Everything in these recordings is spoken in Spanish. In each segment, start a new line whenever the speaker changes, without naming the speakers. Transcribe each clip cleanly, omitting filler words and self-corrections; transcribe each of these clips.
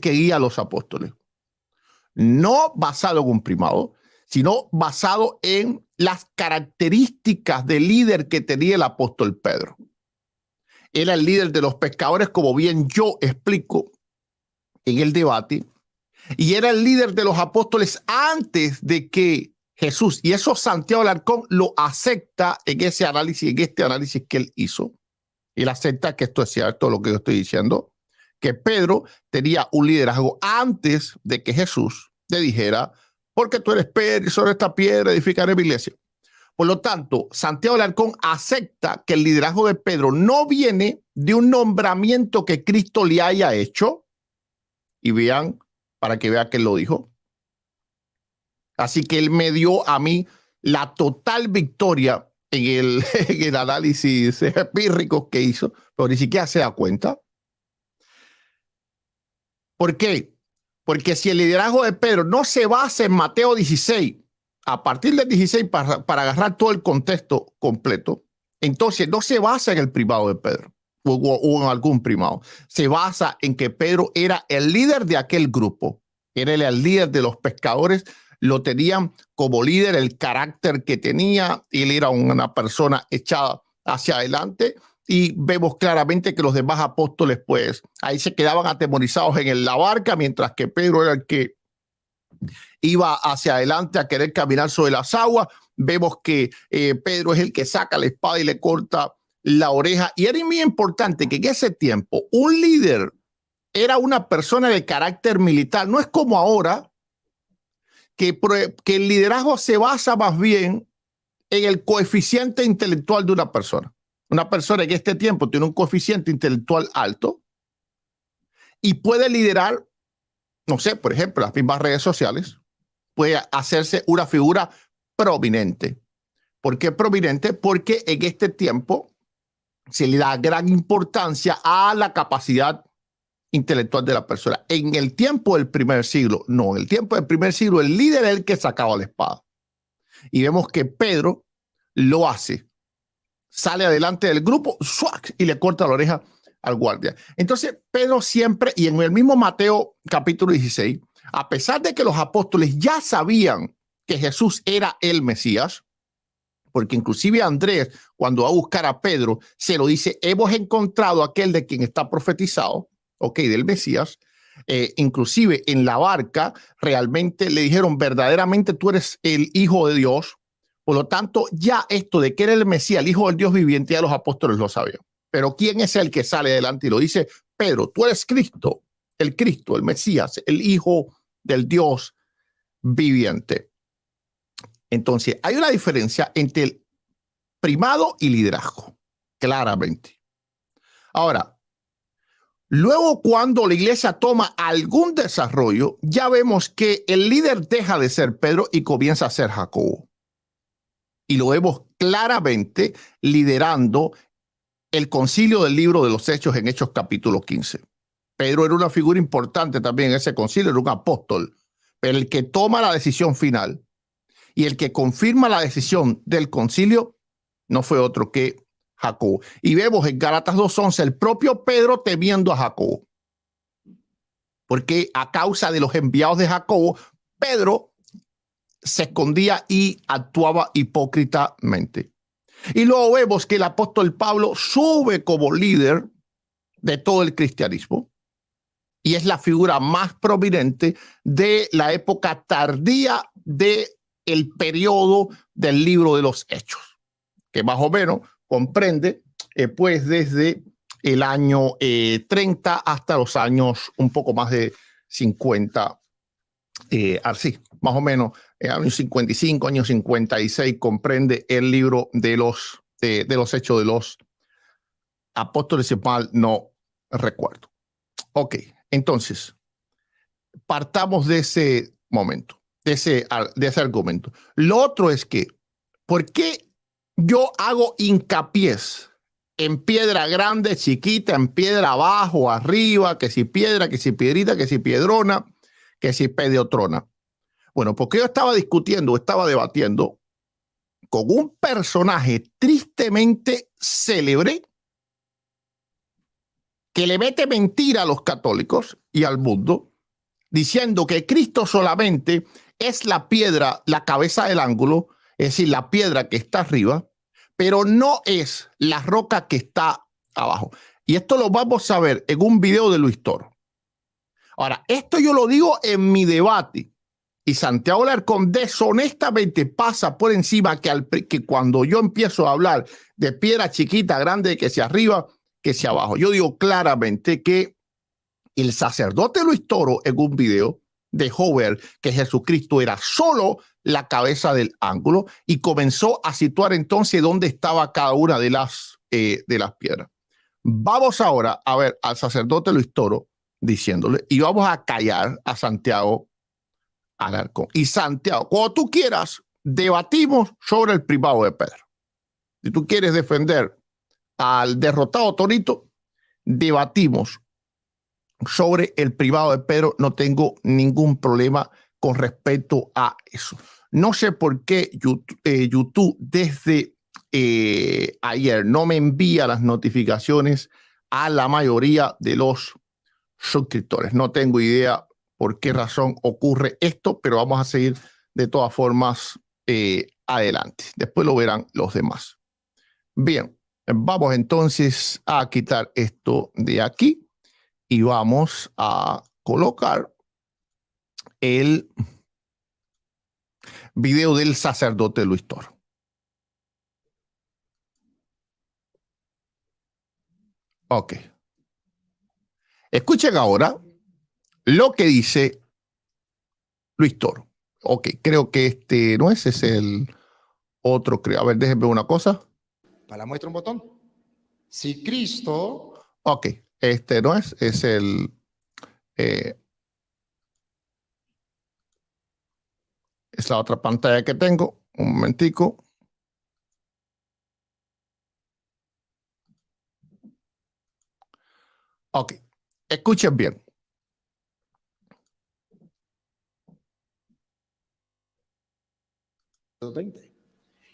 que guía a los apóstoles. No basado en un primado, sino basado en las características de líder que tenía el apóstol Pedro. Era el líder de los pescadores, como bien yo explico en el debate, y era el líder de los apóstoles antes de que Jesús, y eso Santiago Alarcón lo acepta en ese análisis, en este análisis que él hizo. Él acepta que esto es cierto, lo que yo estoy diciendo, que Pedro tenía un liderazgo antes de que Jesús le dijera, porque tú eres Pedro y sobre esta piedra edificaré mi iglesia. Por lo tanto, Santiago Alarcón acepta que el liderazgo de Pedro no viene de un nombramiento que Cristo le haya hecho, y vean, para que vean que él lo dijo. Así que él me dio a mí la total victoria en el análisis empírico que hizo, pero ni siquiera se da cuenta. ¿Por qué? Porque si el liderazgo de Pedro no se basa en Mateo 16, a partir del 16 para agarrar todo el contexto completo, entonces no se basa en el primado de Pedro o en algún primado. Se basa en que Pedro era el líder de aquel grupo, era el líder de los pescadores, lo tenían como líder, el carácter que tenía, él era una persona echada hacia adelante. Y vemos claramente que los demás apóstoles, pues, ahí se quedaban atemorizados en la barca, mientras que Pedro era el que iba hacia adelante a querer caminar sobre las aguas. Vemos que Pedro es el que saca la espada y le corta la oreja. Y era muy importante que en ese tiempo un líder era una persona de carácter militar. No es como ahora, que el liderazgo se basa más bien en el coeficiente intelectual de una persona. Una persona en este tiempo tiene un coeficiente intelectual alto y puede liderar, no sé, por ejemplo, las mismas redes sociales, puede hacerse una figura prominente. ¿Por qué prominente? Porque en este tiempo se le da gran importancia a la capacidad intelectual de la persona. En el tiempo del primer siglo, no, en el tiempo del primer siglo, el líder es el que sacaba la espada. Y vemos que Pedro lo hace. Sale adelante del grupo ¡suac! Y le corta la oreja al guardia. Entonces, Pedro siempre, y en el mismo Mateo capítulo 16, a pesar de que los apóstoles ya sabían que Jesús era el Mesías, porque inclusive Andrés, cuando va a buscar a Pedro, se lo dice, hemos encontrado aquel de quien está profetizado, del Mesías. Inclusive en la barca realmente le dijeron, verdaderamente tú eres el Hijo de Dios. Por lo tanto, ya esto de que era el Mesías, el Hijo del Dios viviente, ya los apóstoles lo sabían. Pero ¿quién es el que sale adelante y lo dice? Pedro, tú eres Cristo, el Mesías, el Hijo del Dios viviente. Entonces, hay una diferencia entre el primado y liderazgo, claramente. Ahora, luego cuando la iglesia toma algún desarrollo, ya vemos que el líder deja de ser Pedro y comienza a ser Jacobo. Y lo vemos claramente liderando el concilio del libro de los Hechos en Hechos capítulo 15. Pedro era una figura importante también en ese concilio, era un apóstol, pero el que toma la decisión final y el que confirma la decisión del concilio no fue otro que Jacobo. Y vemos en Gálatas 2:11 el propio Pedro temiendo a Jacobo, porque a causa de los enviados de Jacobo, Pedro se escondía y actuaba hipócritamente. Y luego vemos que el apóstol Pablo sube como líder de todo el cristianismo y es la figura más prominente de la época tardía del periodo del libro de los Hechos, que más o menos comprende pues desde el año 30 hasta los años un poco más de 50, así, más o menos, años 55, años 56, comprende el libro de los Hechos de los Apóstoles, si mal no recuerdo. Ok, entonces, partamos de ese momento, de ese argumento. Lo otro es que, ¿por qué yo hago hincapié en piedra grande, chiquita, en piedra abajo, arriba, que si piedra, que si piedrita, que si piedrona, que si pediotrona? Bueno, porque yo estaba debatiendo con un personaje tristemente célebre que le mete mentira a los católicos y al mundo, diciendo que Cristo solamente es la piedra, la cabeza del ángulo, es decir, la piedra que está arriba, pero no es la roca que está abajo. Y esto lo vamos a ver en un video de Luis Toro. Ahora, esto yo lo digo en mi debate. Y Santiago Alarcón deshonestamente pasa por encima que cuando yo empiezo a hablar de piedra chiquita, grande, que sea arriba, que sea abajo. Yo digo claramente que el sacerdote Luis Toro en un video dejó ver que Jesucristo era solo la cabeza del ángulo y comenzó a situar entonces dónde estaba cada una de las piedras. Vamos ahora a ver al sacerdote Luis Toro diciéndole y vamos a callar a Santiago Alarcón. Y Santiago, cuando tú quieras, debatimos sobre el privado de Pedro. Si tú quieres defender al derrotado Torito, debatimos sobre el privado de Pedro. No tengo ningún problema con respecto a eso. No sé por qué YouTube desde ayer no me envía las notificaciones a la mayoría de los suscriptores. No tengo idea por qué razón ocurre esto, pero vamos a seguir de todas formas adelante. Después lo verán los demás. Bien, vamos entonces a quitar esto de aquí y vamos a colocar el video del sacerdote Luis Toro. Ok. Escuchen ahora lo que dice Luis Toro. Ok, creo que este no es, es el otro, creo. A ver, déjenme una cosa.
Para la muestra un botón. Si Cristo...
Ok, este no es, es el... es la otra pantalla que tengo. Un momentico. Ok, escuchen bien.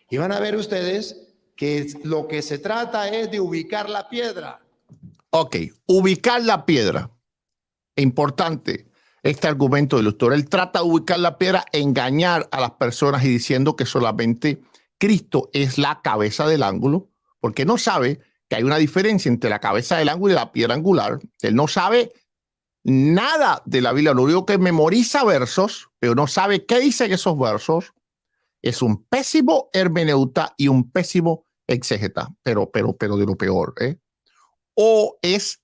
Y van a ver ustedes que lo que se trata es de ubicar la piedra.
Ok, ubicar la piedra. Importante este argumento del autor. Él trata de ubicar la piedra, engañar a las personas y diciendo que solamente Cristo es la cabeza del ángulo, porque no sabe que hay una diferencia entre la cabeza del ángulo y la piedra angular. Él no sabe nada de la Biblia, lo único que memoriza versos, pero no sabe qué dicen esos versos. Es un pésimo hermeneuta y un pésimo exégeta, pero de lo peor, ¿eh? O es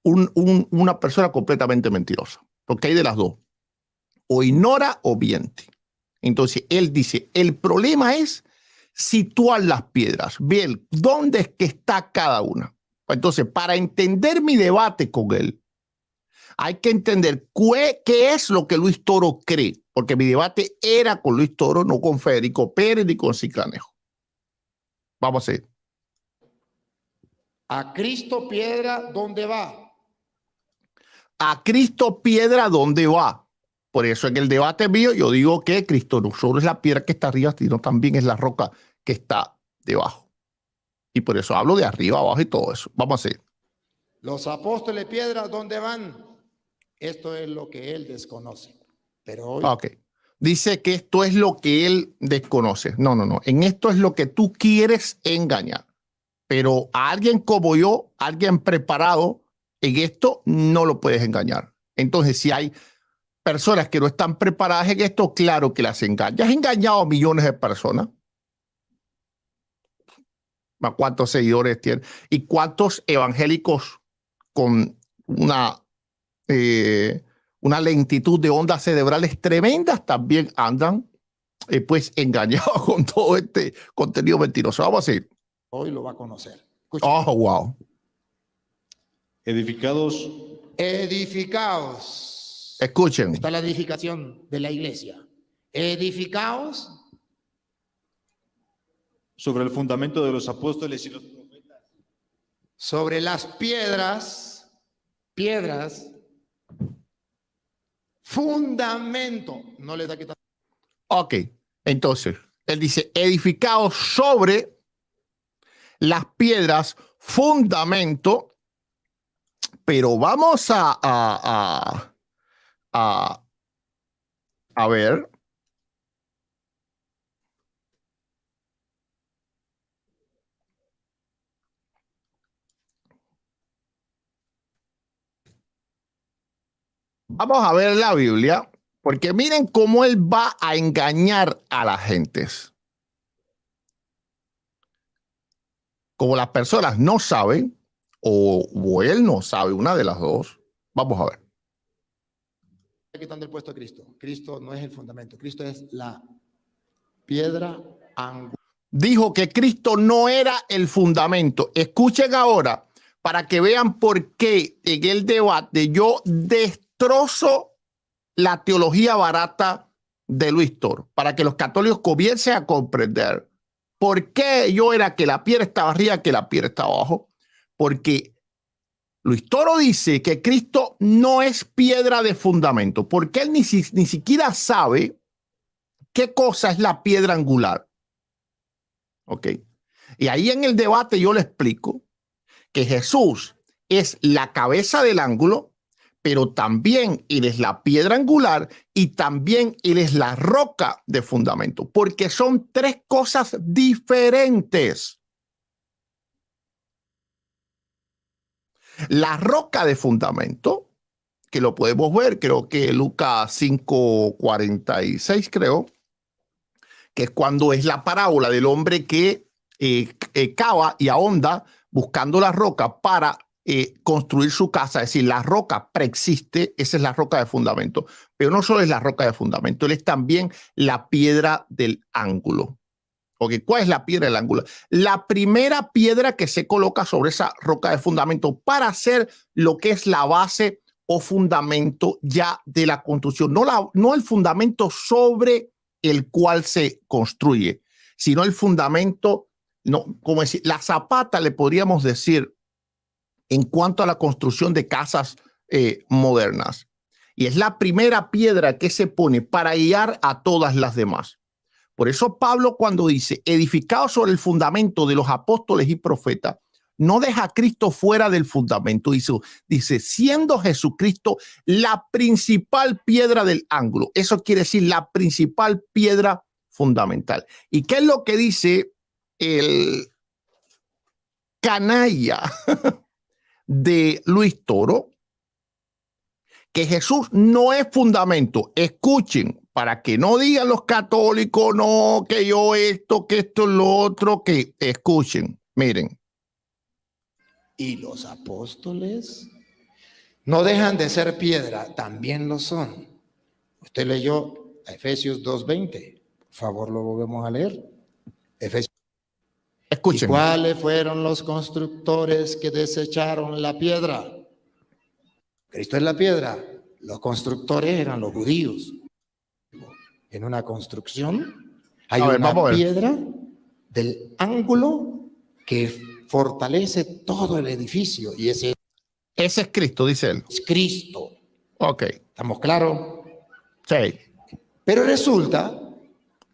una persona completamente mentirosa, porque hay de las dos, o ignora o miente. Entonces él dice, el problema es situar las piedras, ver dónde es que está cada una. Entonces, para entender mi debate con él, hay que entender qué es lo que Luis Toro cree, porque mi debate era con Luis Toro, no con Federico Pérez ni con Ciclanejo. Vamos a ir.
A Cristo piedra, ¿dónde va?
A Cristo piedra, ¿dónde va? Por eso en el debate mío yo digo que Cristo no solo es la piedra que está arriba, sino también es la roca que está debajo. Y por eso hablo de arriba, abajo y todo eso. Vamos a ir.
Los apóstoles piedra, ¿dónde van? Esto es lo que él desconoce. Pero hoy...
Ok. Dice que esto es lo que él desconoce. No, no, no. En esto es lo que tú quieres engañar. Pero a alguien como yo, alguien preparado en esto, no lo puedes engañar. Entonces, si hay personas que no están preparadas en esto, claro que las engañas. Has engañado a millones de personas. ¿Cuántos seguidores tienen? ¿Y cuántos evangélicos con una lentitud de ondas cerebrales tremendas también andan pues engañados con todo este contenido mentiroso? Vamos a ir.
Hoy lo va a conocer. Escuchen.
Oh, wow.
Edificados.
Edificaos.
Escuchen.
Está la edificación de la iglesia. Edificaos.
Sobre el fundamento de los apóstoles y los profetas.
Sobre las piedras. Piedras. Fundamento. No les da que...
Ok, entonces, él dice, edificados sobre las piedras, fundamento, pero vamos a a, a ver. Vamos a ver la Biblia, porque miren cómo él va a engañar a las gentes. Como las personas no saben, o él no sabe, una de las dos, vamos a ver.
Quitando el puesto a Cristo. Cristo no es el fundamento. Cristo es la piedra angular.
Dijo que Cristo no era el fundamento. Escuchen ahora para que vean por qué en el debate yo destrozo la teología barata de Luis Toro, para que los católicos comiencen a comprender por qué yo era que la piedra estaba arriba, que la piedra estaba abajo. Porque Luis Toro dice que Cristo no es piedra de fundamento, porque él ni siquiera sabe qué cosa es la piedra angular. Ok. Y ahí en el debate yo le explico que Jesús es la cabeza del ángulo, pero también él es la piedra angular y también él es la roca de fundamento, porque son tres cosas diferentes. La roca de fundamento, que lo podemos ver, creo que Lucas 5:46, creo, que es cuando es la parábola del hombre que cava y ahonda buscando la roca para construir su casa. Es decir, la roca preexiste, esa es la roca de fundamento. Pero no solo es la roca de fundamento, él es también la piedra del ángulo. Okay, ¿cuál es la piedra del ángulo? La primera piedra que se coloca sobre esa roca de fundamento para hacer lo que es la base o fundamento ya de la construcción. No el fundamento sobre el cual se construye, sino el fundamento, no, como decir, la zapata le podríamos decir en cuanto a la construcción de casas modernas. Y es la primera piedra que se pone para guiar a todas las demás. Por eso Pablo, cuando dice edificado sobre el fundamento de los apóstoles y profetas, no deja a Cristo fuera del fundamento. Dice, siendo Jesucristo la principal piedra del ángulo. Eso quiere decir la principal piedra fundamental. ¿Y qué es lo que dice el canalla de Luis Toro? Que Jesús no es fundamento. Escuchen, para que no digan los católicos, no, que yo esto, que esto, lo otro, que escuchen, miren.
Y los apóstoles no dejan de ser piedra, también lo son. Usted leyó a Efesios 2:20. Por favor, lo volvemos a leer. Efesios.
Escuchen.
¿Y cuáles fueron los constructores que desecharon la piedra? Cristo es la piedra. Los constructores eran los judíos. En una construcción hay una piedra del ángulo que fortalece todo el edificio y ese
es Cristo, dice él.
Es Cristo.
Ok.
¿Estamos claros?
Sí.
Pero resulta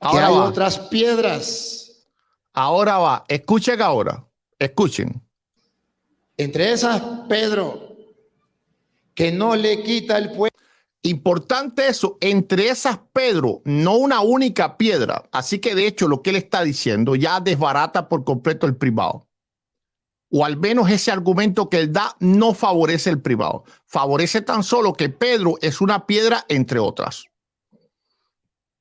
que hay otras piedras.
Ahora va. Escuchen ahora. Escuchen.
Entre esas, Pedro, que no le quita el puesto.
Importante eso, entre esas Pedro, no una única piedra. Así que de hecho lo que él está diciendo ya desbarata por completo el privado. O al menos ese argumento que él da no favorece el privado. Favorece tan solo que Pedro es una piedra entre otras.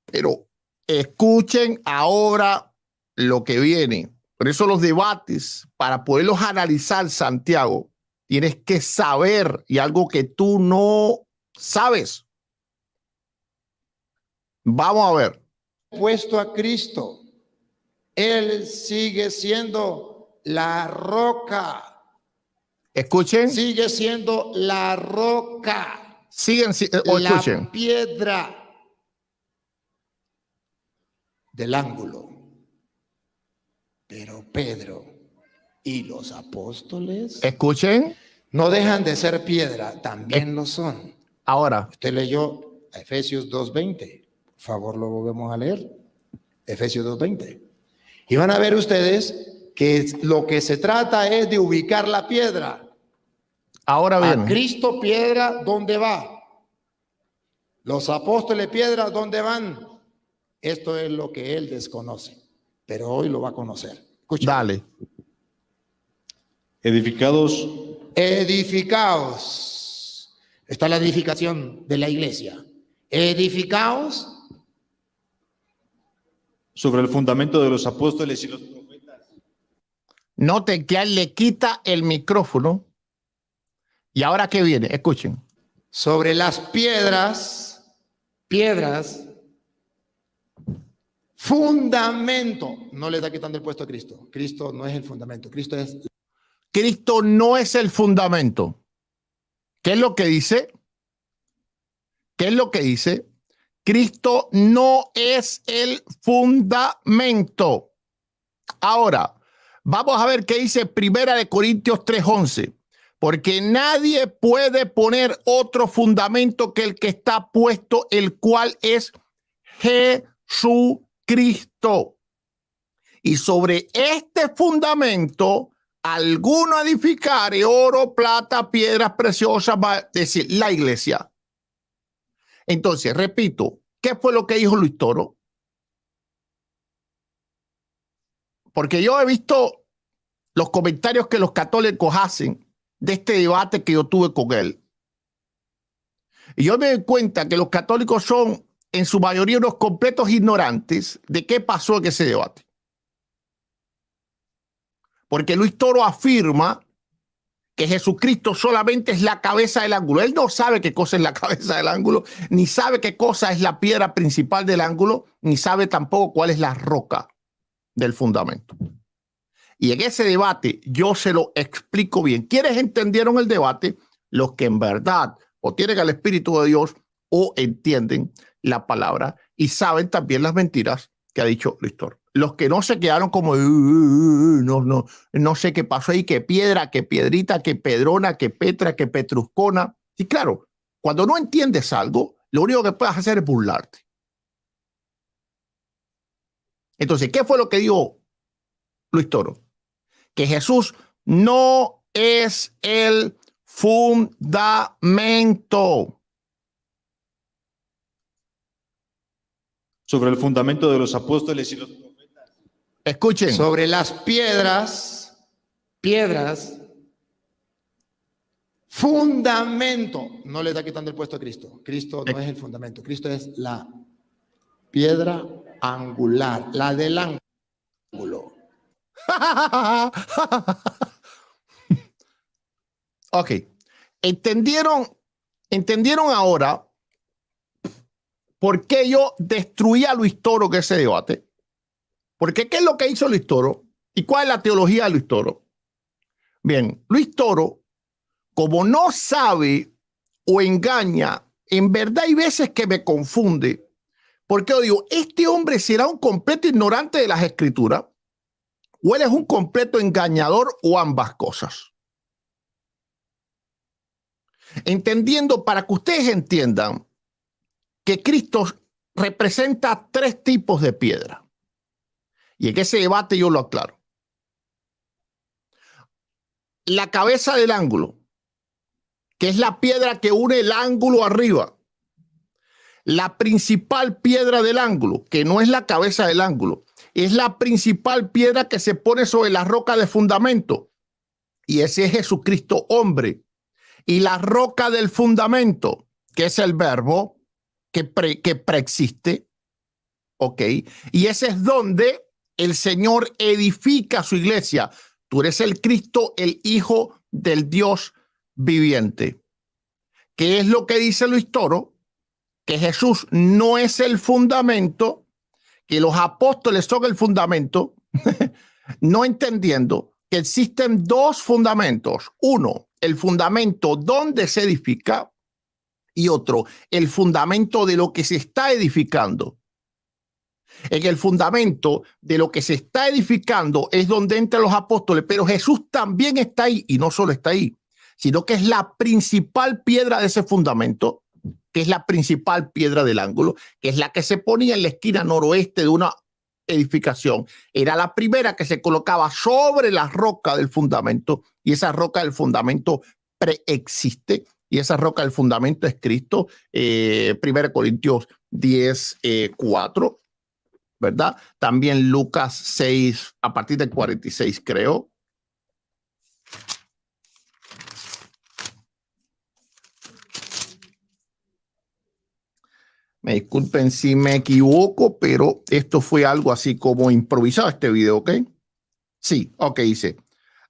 Pero escuchen ahora lo que viene. Por eso los debates, para poderlos analizar, Santiago, tienes que saber y algo que tú no sabes. Vamos a ver.
Puesto a Cristo, él sigue siendo la roca.
Escuchen.
Sigue siendo la roca.
Escuchen.
La piedra del ángulo. Pero Pedro y los apóstoles,
escuchen,
no dejan de ser piedra, también lo son.
Ahora,
usted leyó a Efesios 2:20. Por favor, lo volvemos a leer. Efesios 2:20. Y van a ver ustedes que lo que se trata es de ubicar la piedra.
Ahora bien.
A Cristo piedra, ¿dónde va? Los apóstoles piedras, ¿dónde van? Esto es lo que él desconoce, pero hoy lo va a conocer. Escucha.
Dale.
Edificados
Edificaos. Está la edificación de la iglesia. Edificaos
sobre el fundamento de los apóstoles y los profetas.
Noten que a él le quita el micrófono. ¿Y ahora qué viene? Escuchen.
sobre las piedras, fundamento. No le está quitando el puesto a Cristo. Cristo no es el fundamento. Cristo es...
Cristo no es el fundamento. ¿Qué es lo que dice? ¿Qué es lo que dice? Cristo no es el fundamento. Ahora, vamos a ver qué dice 1 Corintios 3:11. Porque nadie puede poner otro fundamento que el que está puesto, el cual es Jesucristo. Y sobre este fundamento, alguno edificare oro, plata, piedras preciosas, va a decir la iglesia. Entonces, repito, ¿qué fue lo que dijo Luis Toro? Porque yo he visto los comentarios que los católicos hacen de este debate que yo tuve con él. Y yo me doy cuenta que los católicos son en su mayoría unos completos ignorantes de qué pasó en ese debate. Porque Luis Toro afirma que Jesucristo solamente es la cabeza del ángulo. Él no sabe qué cosa es la cabeza del ángulo, ni sabe qué cosa es la piedra principal del ángulo, ni sabe tampoco cuál es la roca del fundamento. Y en ese debate yo se lo explico bien. ¿Quiénes entendieron el debate? Los que en verdad o tienen el Espíritu de Dios o entienden la palabra y saben también las mentiras que ha dicho Luis Toro. Los que no se quedaron como no sé qué pasó ahí, que piedra, que piedrita, que pedrona, que petra, que petruscona. Y claro, cuando no entiendes algo, lo único que puedes hacer es burlarte. Entonces, ¿qué fue lo que dijo Luis Toro? Que Jesús no es el fundamento.
Sobre el fundamento de los apóstoles y los profetas.
Escuchen.
Sobre las piedras, fundamento. No le está quitando el puesto a Cristo. Cristo no es el fundamento. Cristo es la piedra angular, la del ángulo.
Ok. ¿Entendieron ahora por qué yo destruí a Luis Toro en ese debate? Porque ¿qué es lo que hizo Luis Toro? ¿Y cuál es la teología de Luis Toro? Bien, Luis Toro, como no sabe o engaña, en verdad hay veces que me confunde. Porque yo digo, ¿este hombre será un completo ignorante de las escrituras? ¿O él es un completo engañador o ambas cosas? Entendiendo, para que ustedes entiendan, que Cristo representa 3 tipos de piedra. Y en ese debate yo lo aclaro. La cabeza del ángulo, que es la piedra que une el ángulo arriba. La principal piedra del ángulo, que no es la cabeza del ángulo, es la principal piedra que se pone sobre la roca de fundamento. Y ese es Jesucristo hombre. Y la roca del fundamento, que es el verbo que preexiste, ¿ok? Y ese es donde el Señor edifica su iglesia. Tú eres el Cristo, el Hijo del Dios viviente. ¿Qué es lo que dice Luis Toro? Que Jesús no es el fundamento, que los apóstoles son el fundamento, no entendiendo que existen 2 fundamentos. Uno, el fundamento donde se edifica, y otro, el fundamento de lo que se está edificando. En el fundamento de lo que se está edificando es donde entran los apóstoles, pero Jesús también está ahí, y no solo está ahí, sino que es la principal piedra de ese fundamento, que es la principal piedra del ángulo, que es la que se ponía en la esquina noroeste de una edificación. Era la primera que se colocaba sobre la roca del fundamento, y esa roca del fundamento preexiste, y esa roca del fundamento es Cristo. 1 Corintios 10, 4, ¿verdad? También Lucas 6, a partir del 46, creo. Me disculpen si me equivoco, pero esto fue algo así como improvisado este video, ¿ok? Sí, ok, dice.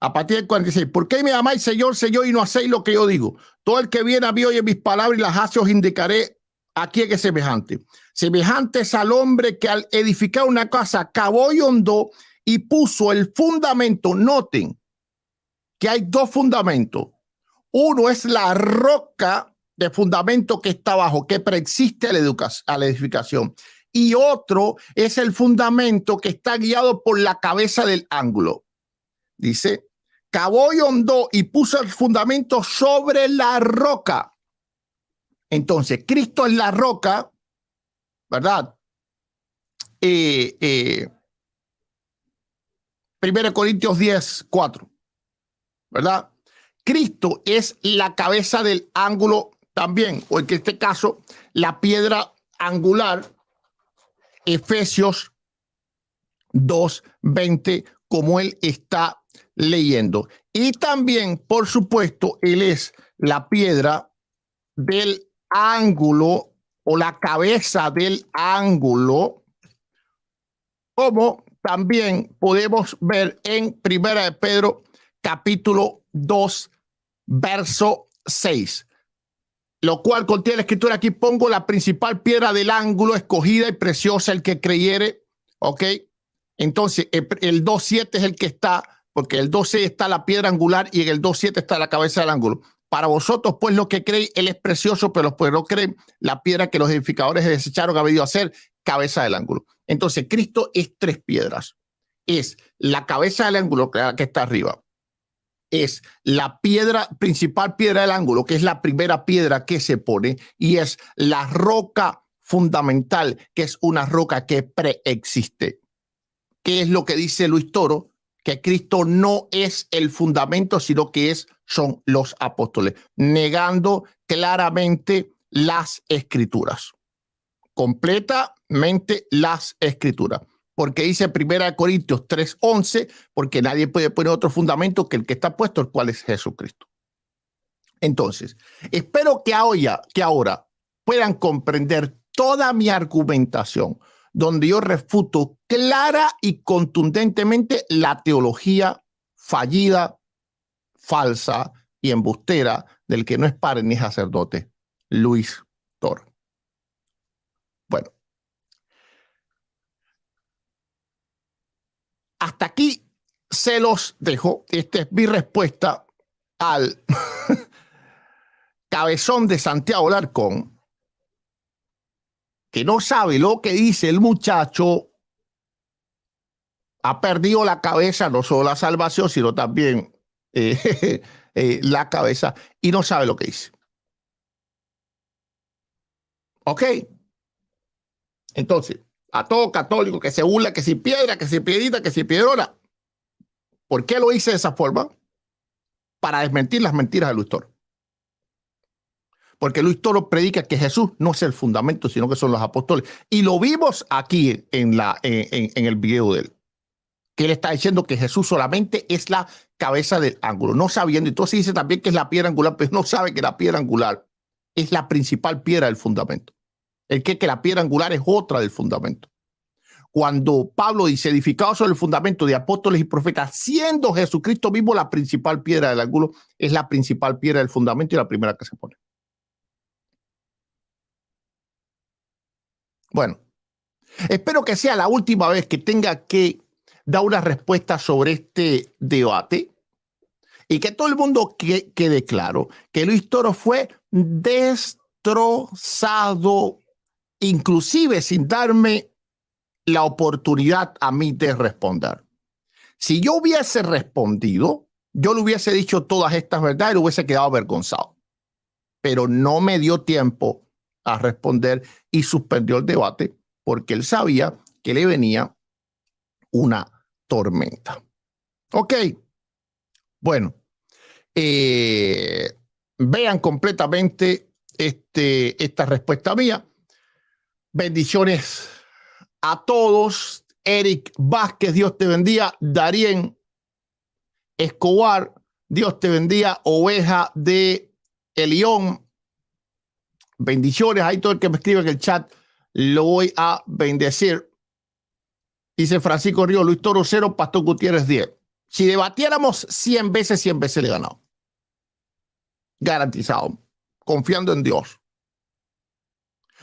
A partir del 46, ¿por qué me amáis, Señor, Señor, y no hacéis lo que yo digo? Todo el que viene a mí oye mis palabras y las hace, os indicaré a quién es semejante. Semejante es al hombre que al edificar una casa cavó y hondó y puso el fundamento. Noten que hay dos fundamentos. Uno es la roca de fundamento que está abajo, que preexiste a la edificación. Y otro es el fundamento que está guiado por la cabeza del ángulo. Dice, cavó y hondó y puso el fundamento sobre la roca. Entonces, Cristo es la roca, ¿verdad? 1 Corintios 10, 4, ¿verdad? Cristo es la cabeza del ángulo también, o en este caso, la piedra angular, Efesios 2:20, como él está leyendo. Y también, por supuesto, él es la piedra del ángulo o la cabeza del ángulo, como también podemos ver en Primera de Pedro, capítulo 2, verso 6. Lo cual contiene la escritura. Aquí pongo la principal piedra del ángulo, escogida y preciosa, el que creyere. Ok. Entonces, el 2.7 es el que está, porque el 2.6 está la piedra angular y en el 2.7 está la cabeza del ángulo. Para vosotros, pues, lo que creéis, él es precioso, pero los que no creen, la piedra que los edificadores desecharon ha venido a ser cabeza del ángulo. Entonces, Cristo es tres piedras. Es la cabeza del ángulo que está arriba. Es la piedra, principal piedra del ángulo, que es la primera piedra que se pone, y es la roca fundamental, que es una roca que preexiste. ¿Qué es lo que dice Luis Toro? Que Cristo no es el fundamento, sino que son los apóstoles, negando claramente las escrituras, completamente las escrituras. Porque dice 1 Corintios 3:11, porque nadie puede poner otro fundamento que el que está puesto, el cual es Jesucristo. Entonces, espero que ahora puedan comprender toda mi argumentación, donde yo refuto clara y contundentemente la teología fallida, falsa y embustera del que no es padre ni sacerdote, Luis Toro. Bueno. Hasta aquí se los dejo. Esta es mi respuesta al cabezón de Santiago Alarcón, que no sabe lo que dice el muchacho. Ha perdido la cabeza, no solo la salvación, sino también la cabeza, y no sabe lo que dice. ¿Ok? Entonces, a todo católico que se burla, que si piedra, que si piedrita, que si piedrona. ¿Por qué lo hice de esa forma? Para desmentir las mentiras de Luis Toro. Porque Luis Toro predica que Jesús no es el fundamento, sino que son los apóstoles. Y lo vimos aquí en el video de él, que él está diciendo que Jesús solamente es la cabeza del ángulo, no sabiendo. Entonces dice también que es la piedra angular, pero no sabe que la piedra angular es la principal piedra del fundamento. El que la piedra angular es otra del fundamento. Cuando Pablo dice edificado sobre el fundamento de apóstoles y profetas, siendo Jesucristo mismo la principal piedra del ángulo, es la principal piedra del fundamento y la primera que se pone. Bueno, espero que sea la última vez que tenga que dar una respuesta sobre este debate y que todo el mundo quede claro que Luis Toro fue destrozado, inclusive sin darme la oportunidad a mí de responder. Si yo hubiese respondido, yo le hubiese dicho todas estas verdades y le hubiese quedado avergonzado. Pero no me dio tiempo a responder y suspendió el debate porque él sabía que le venía una tormenta. Ok. Bueno, vean completamente esta respuesta mía. Bendiciones a todos. Eric Vázquez, Dios te bendiga. Darien Escobar, Dios te bendiga. Oveja de Elión, bendiciones. Ahí todo el que me escribe en el chat lo voy a bendecir. Dice Francisco Río, Luis Toro 0, Pastor Gutiérrez 10. Si debatiéramos 100 veces le he ganado. Garantizado. Confiando en Dios.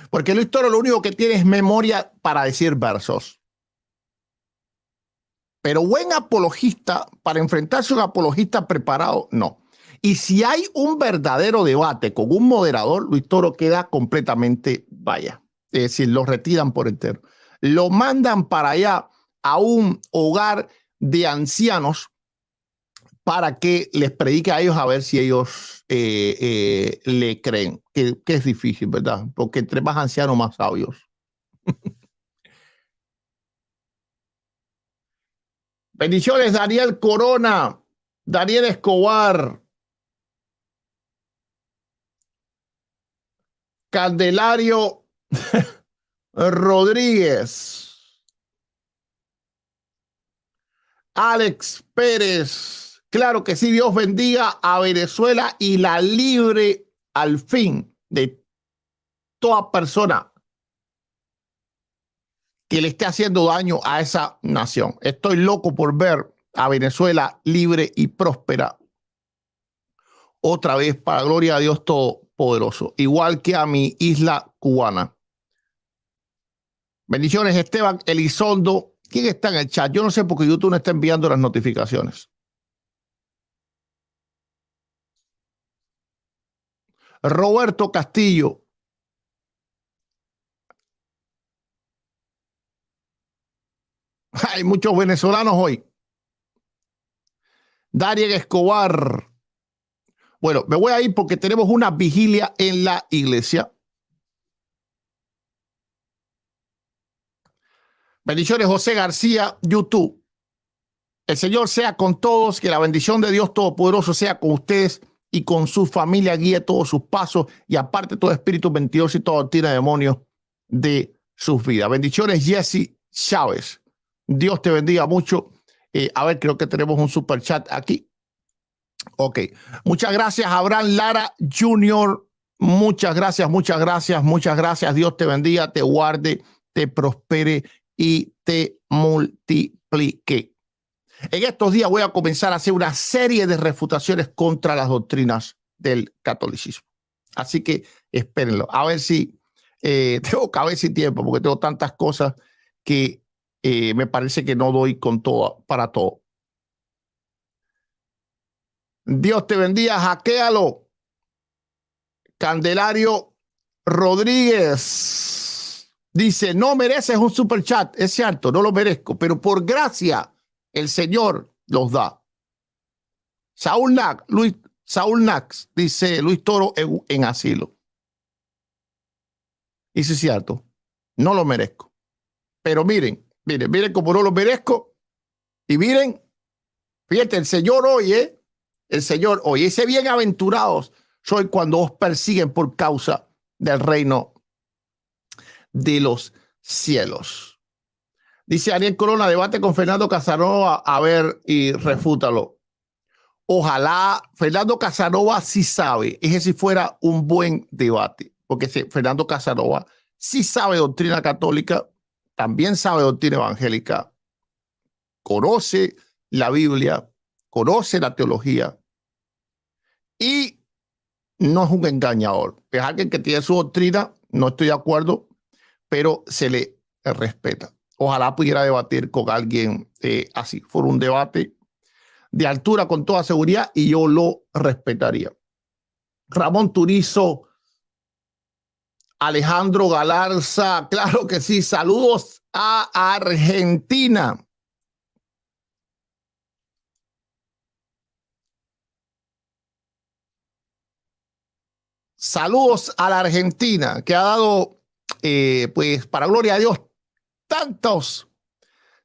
Porque Luis Toro lo único que tiene es memoria para decir versos. Pero buen apologista, para enfrentarse a un apologista preparado, no. Y si hay un verdadero debate con un moderador, Luis Toro queda completamente vaya. Es decir, lo retiran por entero. Lo mandan para allá a un hogar de ancianos para que les predique a ellos a ver si ellos le creen. Que es difícil, ¿verdad? Porque entre más ancianos, más sabios. Bendiciones, Daniel Corona, Daniel Escobar, Candelario Rodríguez, Alex Pérez. Claro que sí, Dios bendiga a Venezuela y la libre al fin de toda persona que le esté haciendo daño a esa nación. Estoy loco por ver a Venezuela libre y próspera otra vez para gloria a Dios Todopoderoso, igual que a mi isla cubana. Bendiciones, Esteban Elizondo. ¿Quién está en el chat? Yo no sé porque YouTube no está enviando las notificaciones. Roberto Castillo. Hay muchos venezolanos hoy. Darien Escobar. Bueno, me voy a ir porque tenemos una vigilia en la iglesia. Bendiciones, José García, YouTube. El Señor sea con todos, que la bendición de Dios Todopoderoso sea con ustedes y con su familia, guíe todos sus pasos y aparte todo espíritu mentiroso y toda doctrina de demonios de sus vidas. Bendiciones, Jesse Chávez. Dios te bendiga mucho. A ver, creo que tenemos un super chat aquí. Ok. Muchas gracias, Abraham Lara Jr. Muchas gracias, muchas gracias, muchas gracias. Dios te bendiga, te guarde, te prospere y te multiplique. En estos días voy a comenzar a hacer una serie de refutaciones contra las doctrinas del catolicismo. Así que espérenlo. A ver si tengo cabeza y tiempo, porque tengo tantas cosas que me parece que no doy con todo, para todo. Dios te bendiga, hackéalo. Candelario Rodríguez dice, no mereces un super chat. Es cierto, no lo merezco, pero por gracia el Señor los da. Saúl Nax, dice Luis Toro en asilo. Y sí es cierto, no lo merezco. Pero miren cómo no lo merezco. Y miren, fíjate, el Señor oye, ese bienaventurados soy cuando os persiguen por causa del reino de los cielos. Dice Ariel Corona, debate con Fernando Casanova, a ver y refútalo. Ojalá Fernando Casanova sí sabe, ese si fuera un buen debate, porque Fernando Casanova sí sabe doctrina católica, también sabe doctrina evangélica, conoce la Biblia, conoce la teología y no es un engañador. Es alguien que tiene su doctrina, no estoy de acuerdo, pero se le respeta. Ojalá pudiera debatir con alguien así. Fuera un debate de altura con toda seguridad y yo lo respetaría. Ramón Turizo, Alejandro Galarza, claro que sí. Saludos a Argentina. Saludos a la Argentina, que ha dado, pues, para gloria a Dios, tantos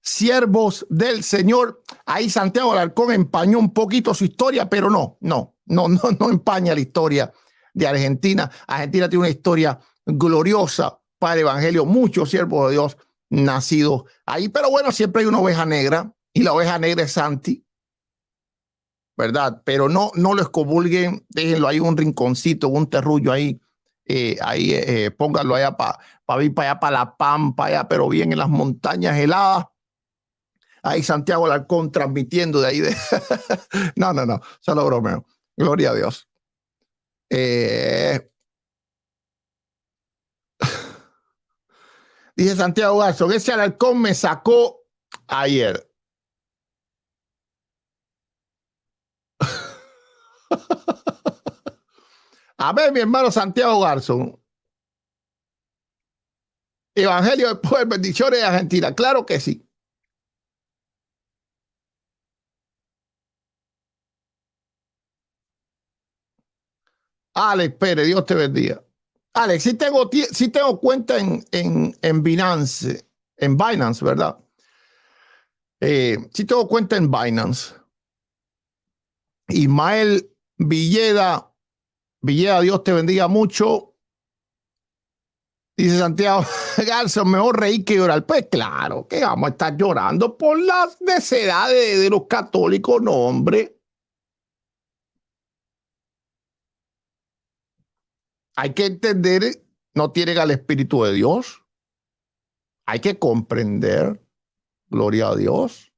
siervos del Señor. Ahí Santiago Alarcón empañó un poquito su historia, pero no. no empaña la historia de Argentina. Argentina tiene una historia gloriosa para el evangelio, muchos siervos de Dios nacidos ahí, pero bueno, siempre hay una oveja negra y la oveja negra es Santi, ¿verdad? Pero no lo excomulguen, déjenlo ahí un rinconcito, un terrullo ahí, pónganlo allá para ir para allá, para la pampa, allá, pero bien en las montañas heladas. Ahí Santiago Alarcón transmitiendo de ahí. No, solo bromeo. Gloria a Dios. Dice Santiago Garzón, ese Alarcón me sacó ayer. A ver, mi hermano Santiago Garzón. Evangelio del Poder, bendiciones de Argentina. Claro que sí. Alex Pérez, Dios te bendiga. Alex, sí tengo cuenta en Binance, ¿verdad? Sí tengo cuenta en Binance. Ismael Villeda, Dios te bendiga mucho. Dice Santiago Garzón, mejor reír que llorar. Pues claro, que vamos a estar llorando por las necedades de los católicos, no, hombre. Hay que entender, no tienen al Espíritu de Dios. Hay que comprender, gloria a Dios.